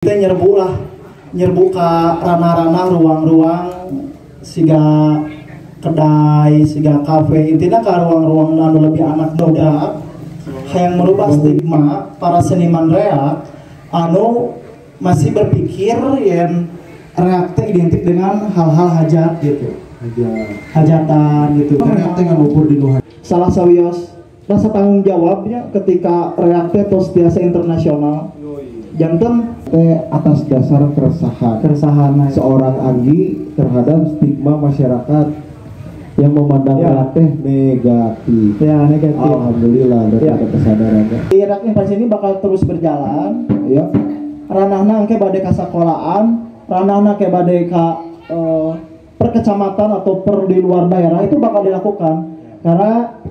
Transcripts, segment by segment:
Kita nyerbu ke ranah-ranah ruang-ruang siga kedai, siga kafe, intinya ke ruang-ruang anu lebih anak muda yang merubah stigma para seniman reak anu masih berpikir yang reak teh identik dengan hal-hal hajat gitu, hajatan gitu. Reak teh ngukur di luar. Salah sawios rasa tanggung jawabnya ketika reak teh tos biasa internasional. Janten Atas dasar keresahan seorang Anggi terhadap stigma masyarakat yang memandang reak teh negatif. Ya, negatif. Alhamdulillah ada kesadarannya. Reak invasi ini bakal terus berjalan. Ya. Ranahna ke badai ka sekolahan, ranahna ke badai ka per kecamatan atau per di luar daerah itu bakal dilakukan karena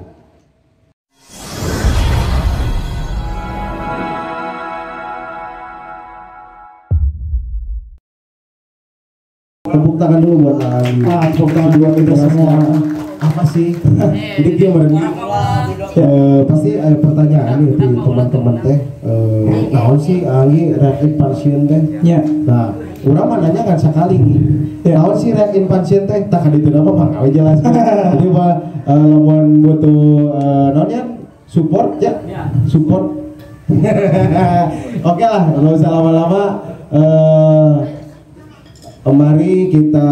Tepuk tangan dulu buat Anggi. tepuk tangan dua kita semua. Apa sih? Jadi dia pasti ada pertanyaan nih di teman-teman teh. Naon sih Anggi reak invasi teh? Ya. Nah, urang mah nanya kan sekali nih. Naon sih reak invasi teh? Tak kaditu apa Pak? Awe jelas. Jadi Pak lamun butuh naonnya support ya. Support. Oke lah, enggak usah lama-lama. Mari kita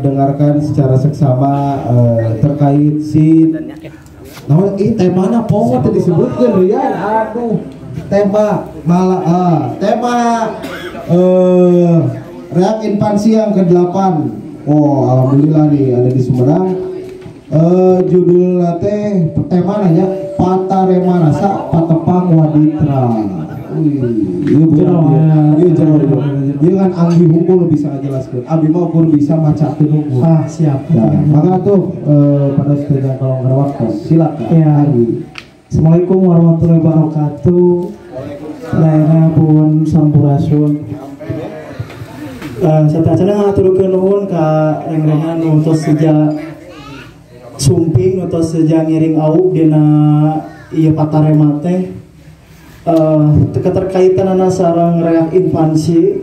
dengarkan secara seksama terkait si tema apa tadi disebutkan Rian. Aduh, tema reak invasi yang ke-8. Oh, alhamdulillah nih ada di Sumedang. Judulnya teh tema nanya Patarema Rasa Patepang Waditra. Iya kan Anggi hukum bisa jelaskan. Abi mau pun bisa macakeun hukum. Siap. Ya, maka tuh pada setengah kalau nggak waktu silakan. Ya. Assalamualaikum warahmatullahi wabarakatuh. Lainnya pun sampurasun. Saya ngaturkeun nuhun ka reng-rengan untuk sejak sumping atau sejak ngiring aub dina ieu Patarema teh. Keterkaitan anak sarang reak invasi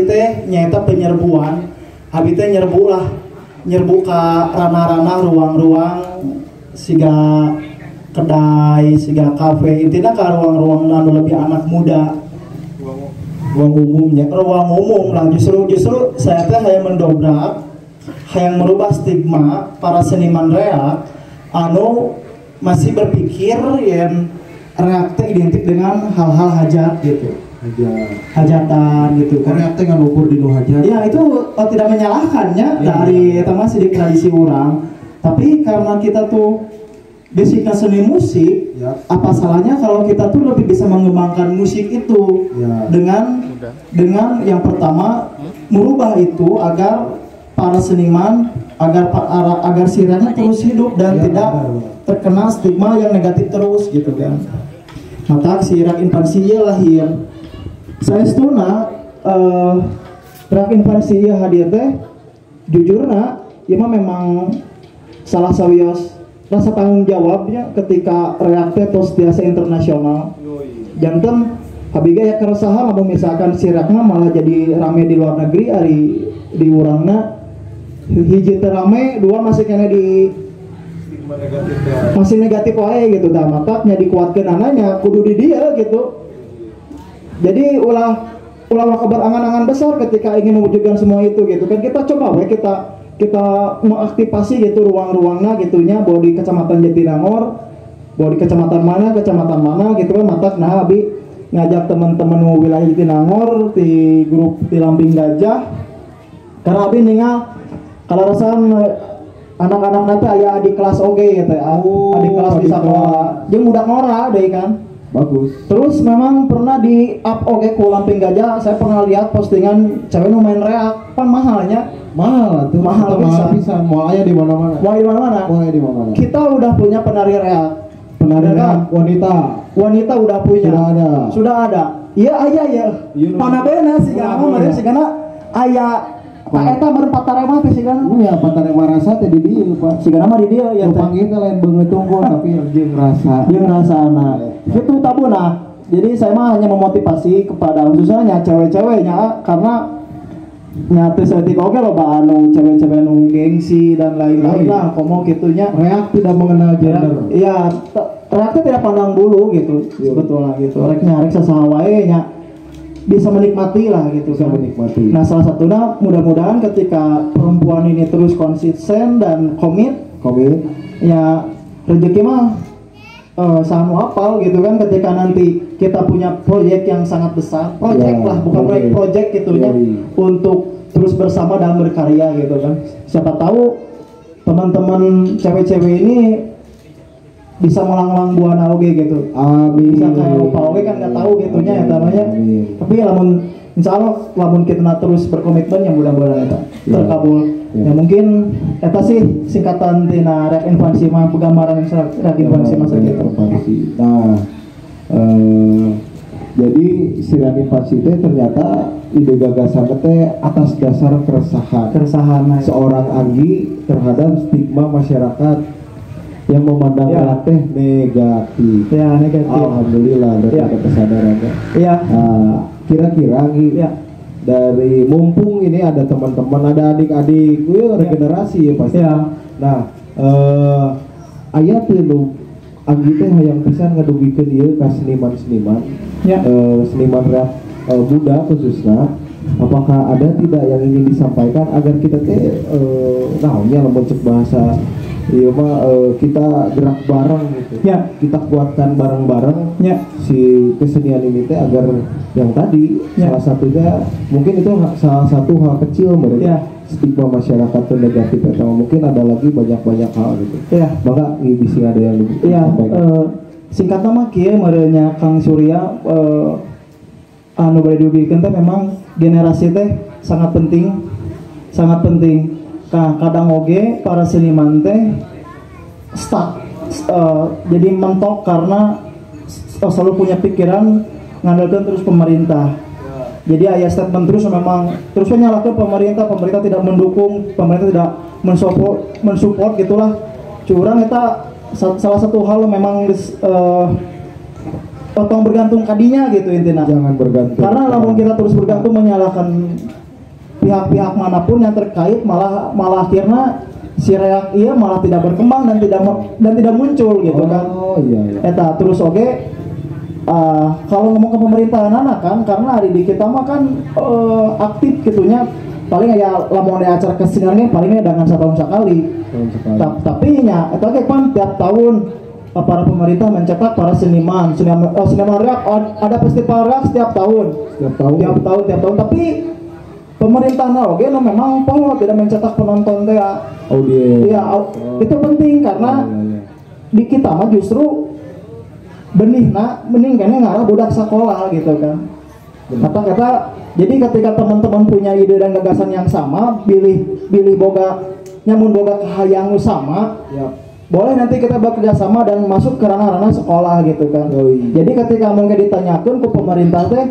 teh nyaita penyerbuan abi teh nyerbu ke ranah-ranah ruang-ruang siga kedai, siga kafe, intinya ke ruang-ruang anu lebih anak muda, ruang umum lah. Justru saya teh hayang mendobrak, hayang merubah stigma para seniman reak anu masih berpikir yang reak teh identik dengan hal-hal hajat gitu, hajatan gitu kan. Reak teh ngukur di luar hajat. Ya itu tidak menyalahkannya dari masih di tradisi orang, tapi karena kita tuh basicnya seni musik, apa salahnya kalau kita tuh lebih bisa mengembangkan musik itu dengan yang pertama merubah itu agar para seniman agar siranya terus hidup dan tidak terkena stigma yang negatif terus gitu kan. Maka si reak invasi lahir. Saya setuna reak invasi hadir teh jujurna ieu mah memang salah sawios rasa tanggung jawabnya ketika reak teh tos biasa internasional. Janten habiga ya keresahan lamun misalkan si reak mah malah jadi rame di luar negeri ari di urangna hiji teh rame, dua masih kena di masih negatif wae gitu dah. Maka nya dikuatkeun ananya kudu di dia gitu. Jadi ulah berangan-angan besar ketika ingin mewujudkan semua itu gitu kan. Kita coba we kita mengaktifasi gitu ruang-ruangna gitunya, bawa di Kecamatan Jatinangor, bawa di kecamatan mana gitu kan. Mata nah abi ngajak teman-teman wilayah Jatinangor di grup di Lamping Gajah karena abi ningal kalau rasan anak-anak nanti aya di kelas oge gitu ya. Di kelas di sekolah jeung budak ngora deui kan. Bagus. Terus memang pernah di up oge ku Lamping Gajah, saya pernah lihat postingan cewek nu main reak, pan mahalnya. Mahal tuh. Mahal bisa. Mau aya di mana-mana. Kita udah punya penari reak. Penari reak wanita udah punya. Sudah ada. Iya aya ya. Panabena sigana aya Eta meureun Patarema teh sigana. Iya, Patarema Rasa teh di dieu, Pak. Sigana mah di dieu ya. Panggil teh lain beungeut tunggul tapi jeung rasa. Jeung rasana. Kitu tabuna Jadi saya mah hanya memotivasi kepada khususnya cewek-ceweknya karena nyata seperti oke loh anu cewek-cewek nu gengsi dan lain-lain lah komo gitunya Reak tidak mengenal gender. Iya, reaknya tidak pandang bulu gitu sebetulnya gitu. Reaknya sasaha wae nya bisa menikmati lah gitu Bisa kan. menikmati. Nah, salah satunya mudah-mudahan ketika perempuan ini terus konsisten dan komit ya rezeki mah sama apal gitu kan ketika nanti kita punya proyek yang sangat besar lah bukan proyek gitunya untuk terus bersama dalam berkarya gitu kan. Siapa tahu teman-teman cewek-cewek ini bisa melanglang buana oge gitu. Amin. Bisa kayak lupa oge kan nggak tahu gitunya ya namanya. Tapi lamun insya Allah lamun kita terus berkomitmen yang mudah-mudahan eta terkabul. Ya mungkin eta sih singkatan tina Rek Infansi mah penggambaran Rek Infansi masa gitu. Nah, jadi si Rek Infansi teh ternyata ide gagasan teh atas dasar keresahan seorang Anggi terhadap stigma masyarakat yang memandang teh negatif. Ya, negatif. Alhamdulillah dari kesadarannya. Iya. Kira-kira Anggi dari mumpung ini ada teman-teman, ada adik-adik, regenerasi ya pasti. Ya. Nah, aya teh Anggi teh hayang pisan ngadugikeun ieu ka seniman-seniman. Ya. Seniman rap muda khususnya. Apakah ada tidak yang ingin disampaikan agar kita teh naonnya lamun cek bahasa iya mah kita gerak bareng gitu. Ya. Kita kuatkan bareng-bareng si kesenian ini teh agar yang tadi salah satunya mungkin itu salah satu hal kecil mereka stigma masyarakat itu negatif atau mungkin ada lagi banyak hal gitu. Maka bisa ada yang singkatnya mah kieu merenya Kang Surya anu bade diubikeun teh memang generasi teh sangat penting. Nah, kadang oge para seniman teh stuck jadi mentok karena selalu punya pikiran ngandalkan terus pemerintah. Jadi ayah statement terus memang terus menyalahkan pemerintah tidak mendukung, pemerintah tidak mensupport gitulah. Curang kita salah satu hal memang tong bergantung kadinya gitu intinya. Jangan bergantung. Karena lamun kita terus bergantung menyalahkan pihak-pihak manapun yang terkait malah akhirnya si reak iya malah tidak berkembang dan tidak muncul gitu kan. Iya. Eta terus oge kalau ngomong ke pemerintahan anak kan karena hari di kita mah kan aktif gitunya paling ya lamun ada acara keseniannya palingnya dengan setahun sekali. Tapi nya eta ge kan tiap tahun para pemerintah mencetak para seniman reak ada festival reak setiap tahun tapi pemerintah oke memang tidak mencetak penonton teh itu penting karena di kita mah justru bening kayaknya ngarah budak sekolah gitu kan kata jadi ketika teman-teman punya ide dan gagasan yang sama pilih boga kahayang sama boleh nanti kita bekerja sama dan masuk ke ranah-ranah sekolah gitu kan. Jadi ketika mungkin ditanyakan ke pemerintah teh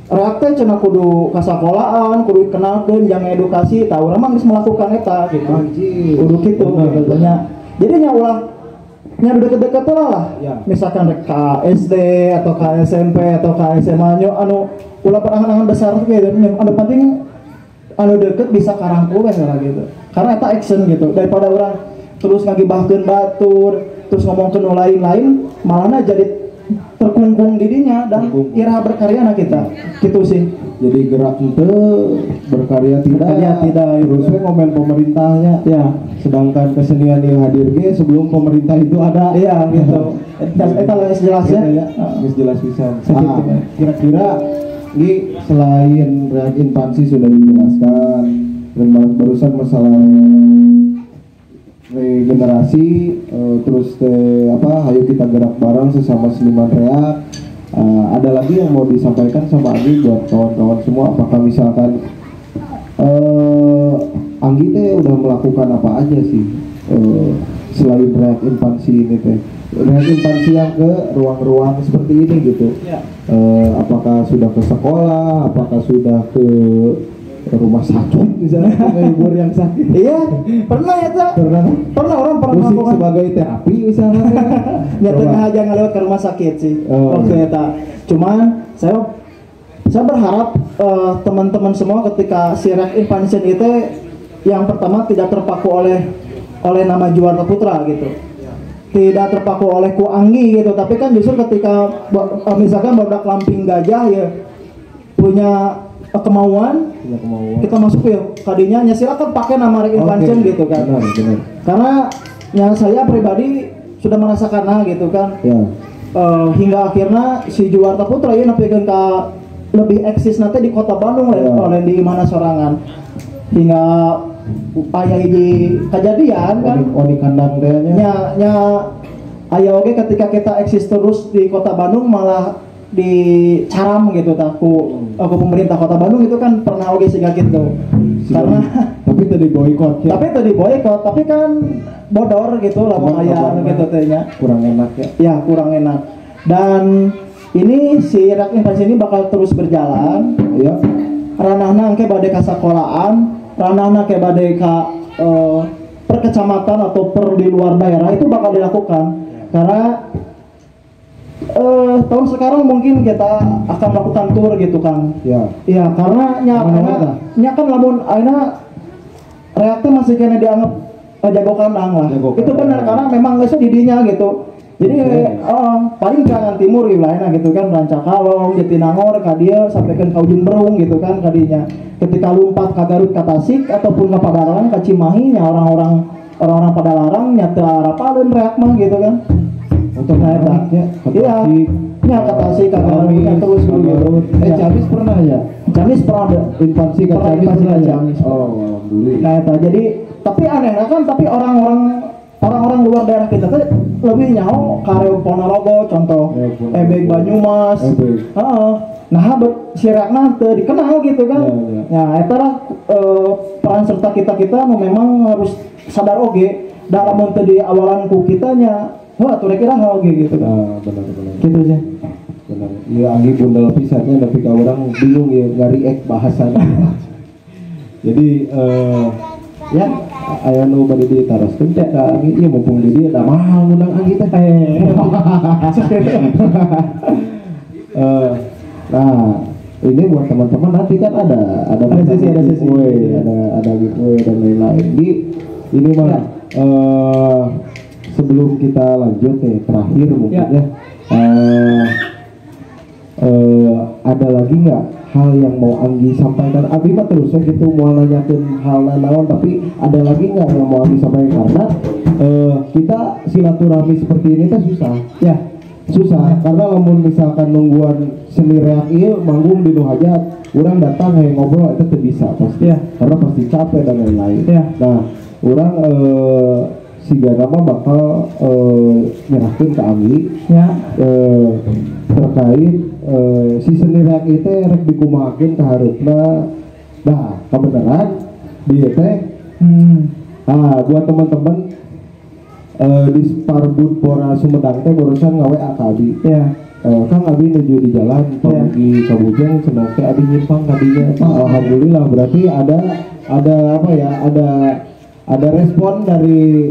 reaktif cenah kudu ka sekolahan, kudu kenalkeun jangan edukasi, tahu memang geus melakukan eta gitu. Kudu kitu gitu nya. Jadi nya ulah nya deket-deket lah. Misalkan rek ka SD atau ka SMP atau ka SMA nya anu ulah perangan-angan besar gitu. Anu penting anu deket bisa karangkul lah gitu. Karena eta action gitu daripada orang terus ngagibahkeun batur, terus ngomong ke lain-lain, malahnya jadi terkungkung dirinya dan iraha berkarya na kita. Gitu sih. Jadi gerak itu berkarya tidak. Terus ngomong pemerintahnya. Sedangkan kesenian yang hadir sebelum pemerintah itu ada. Gitu. Eta geus jelas ya. Geus jelas pisan. Kira-kira ini selain Rek Infansi sudah dijelaskan dan barusan masalah regenerasi terus ayo kita gerak bareng sesama seniman reak. Ada lagi yang mau disampaikan sama Anggi buat kawan-kawan semua, apakah misalkan Anggi teh udah melakukan apa aja sih selain Rek Infansi ini teh, Rek Infansi yang ke ruang-ruang seperti ini gitu. Apakah sudah ke sekolah, apakah sudah ke rumah sakit misalnya menghibur yang sakit. Iya, pernah ya tuh. Pernah orang pernah musik melakukan sebagai terapi misalnya. Ya tengah aja ngelewat ke rumah sakit sih. Waktu itu. Cuman saya berharap teman-teman semua ketika si Rek Infansion itu yang pertama tidak terpaku oleh nama Juwarta Putra gitu. Tidak terpaku oleh Ku Anggi gitu, tapi kan justru ketika misalkan badak Lamping Gajah ya punya kemauan, kita masuk ya kadinya ya silakan pakai nama Rek Infansion gitu kan. Benar. Karena yang saya pribadi sudah merasakan gitu kan. Ya. Hingga akhirnya si Juwarta Putra ya nepikeun ka lebih eksis nanti di kota Bandung oleh di mana sorangan hingga aya di kejadian kan di kandang nya aya oge ketika kita eksis terus di kota Bandung malah dicaram gitu aku pemerintah kota Bandung itu kan pernah oge siga gitu karena tapi tadi boykot ya. Tapi kan bodor gitu lah mau aya gitu teh nya kurang enak ya. Ya kurang enak. Dan ini si Rek Infansion ini bakal terus berjalan ya. Ranahna engke bade ka sakolaan, ranahna ke bade ka perkecamatan atau per di luar daerah itu bakal dilakukan. Karena tahun sekarang mungkin kita akan melakukan tour gitu kan. Ya. Iya, karena nya kan lamun ayeuna Reak teh masih kena dianggap jago kandang lah. Itu benar karena memang geus di dinya gitu. Jadi paling ke timur wilayahna gitu kan, Rancakalong, Jatinangor, ka dieu sampaikan ka Ujung Berung gitu kan kadinya. Ketika lumpat ka Garut, ka Tasik ataupun ka Padalarang, ka Cimahi nya orang-orang Padalarang nya teu rapaleun Reak mah gitu kan. Untuk eta. Iya. Nya ka Tasik, ka Garut terus gitu. Camis pernah ya? Camis pernah ada. Infansi ka Camis pernah ya? Oh, alhamdulillah. Nah eta jadi tapi aneh kan tapi orang-orang luar daerah kita tuh lebih nyaho kareo Ponorogo contoh Ebek Banyumas nah si Rakna teu dikenal gitu kan ya eta lah peran serta kita memang harus sadar oge dalam teu di awalan ku kitanya wah atuh kira oge gitu kan benar gitu sih benar ya Anggi bundel pisannya tapi ka urang bingung ya ngariek bahasana jadi ya aya nu bade ditaroskeun teh ka Anggi ieu mumpung di dieu da mahal ngundang Anggi teh nah ini buat teman-teman nanti kan ada sesi ada giveaway dan lain-lain ini mah sebelum kita lanjut nih terakhir mungkin ya ada lagi nggak hal yang mau Anggi sampaikan? Abi mah terus gitu mau nanyakin hal naon tapi ada lagi nggak yang mau Anggi sampaikan karena kita silaturahmi seperti ini kan susah karena lamun misalkan nungguan seni reak ieu manggung di nu hajat urang datang ngobrol itu teu bisa pasti karena pasti capek dan lain-lain. Nah urang siga nama bakal nyerahkeun ka Anggi terkait si seni reak itu rek dikumahakeun ka hareupna dah kebenaran dieu teh buat teman-teman di Sparbud Pora Sumedang teh barusan ngawe ka Abi Kang Abi nuju di jalan pergi ka Bujang cenah teh Abi nyimpang kadinya alhamdulillah berarti ada apa ya ada respon dari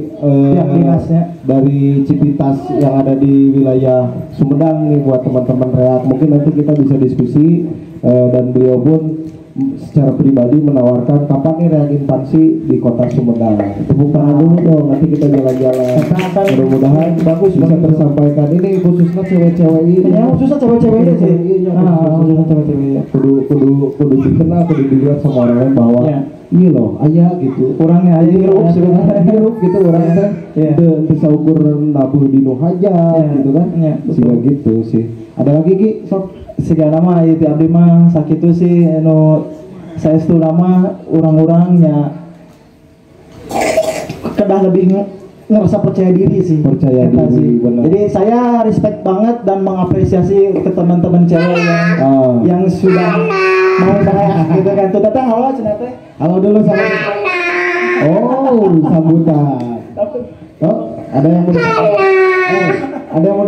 dari Cipitas yang ada di wilayah Sumedang nih buat teman-teman reak mungkin nanti kita bisa diskusi dan beliau pun secara pribadi menawarkan kapan nih reak infansi di kota Sumedang. Tepuk tangan dulu dong nanti kita jalan-jalan mudah-mudahan bagus bisa tersampaikan ini khususnya cewek-cewek ini khususnya cewek-cewek ini sih khususnya cewek-cewek kudu dikenal kudu dilihat sama orang lain bahwa iya loh, ayah gitu. Kurangnya aja hirup gitu orangnya bisa ukur nabuh di nu hajat gitu kan. Siga gitu sih. Ada lagi Ki? Sok sigana mah ieu ti abdi mah sakitu sih anu saestu nama urang-urangnya kedah lebih ngerasa percaya diri sih. Percaya diri benar. Jadi saya respect banget dan mengapresiasi ke teman-teman cewek yang sudah mau banyak gitu kan. Tuh datang halo cenah teh. Halo dulu sama. Oh, sambutan. Ada yang mau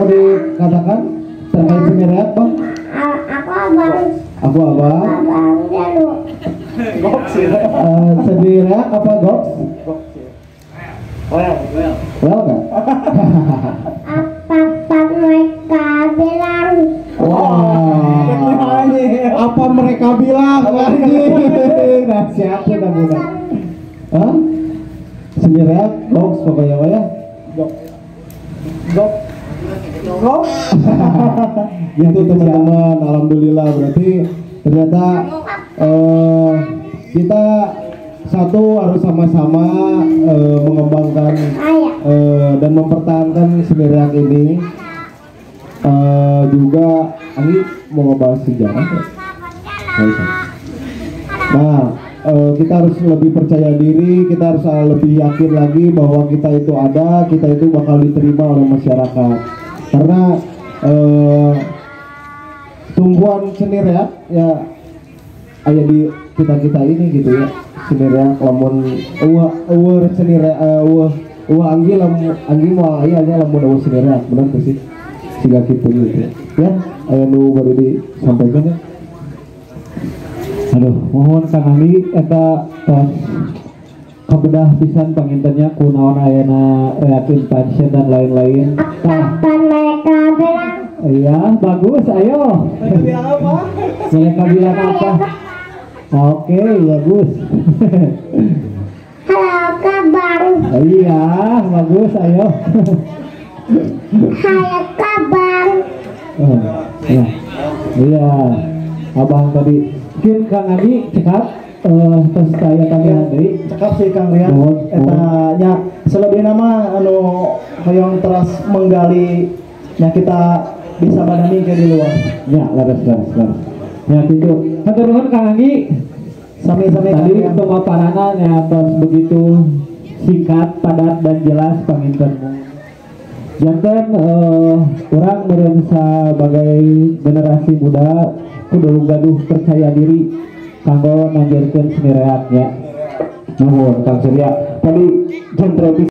dikatakan terkait seni reak, Bang? Aku abang. Aku abang. Abang Jalu. Seni reak apa goks? Well nggak? Apa mereka bilang? Wah, apa mereka bilang lagi? Nah, siapa namanya? Hah? Seni reak goks pokoknya ya. Gok. Gitu teman-teman, alhamdulillah berarti ternyata kita satu harus sama-sama mengembangkan dan mempertahankan seni reak ini. Juga Anggi mau ngebahas sejarah ya? Nah, kita harus lebih percaya diri, kita harus lebih yakin lagi bahwa kita itu ada, kita itu bakal diterima oleh masyarakat. Karena tumbuhan seni reak ya ada di kita ini gitu ya. Seni reak lamun seni reak anggi mau aya lamun seni reak benar tuh sih. Siga gitu ya. Aya nu baru disampaikan ya. Aduh, mohon Kang Anggi eta tos kabedah pisan pangintennya kunaon ayeuna reak invention dan lain-lain. Apa mereka bilang? Iya, bagus, ayo. Mereka bilang apa? Oke, bagus. Halo kabar. Iya, bagus, ayo. Halo kabar. Ya. Iya, abang tadi mungkin Kang Adi cekap terus saya kalian deui. Cekap sih Kang Rian. Eta nya selebih nama anu hoyong terus menggali nya kita bisa badani ke di luar. Ya, laras. Ya gitu. Hatur nuhun Kang Adi. Sami-sami Tadi pemaparannya ya terus begitu singkat, padat dan jelas pangintenmu. Janten orang merasa sebagai generasi muda kudu gaduh percaya diri kanggo nanjarkeun seni reaknya. Nuhun Kang Surya. Tadi janten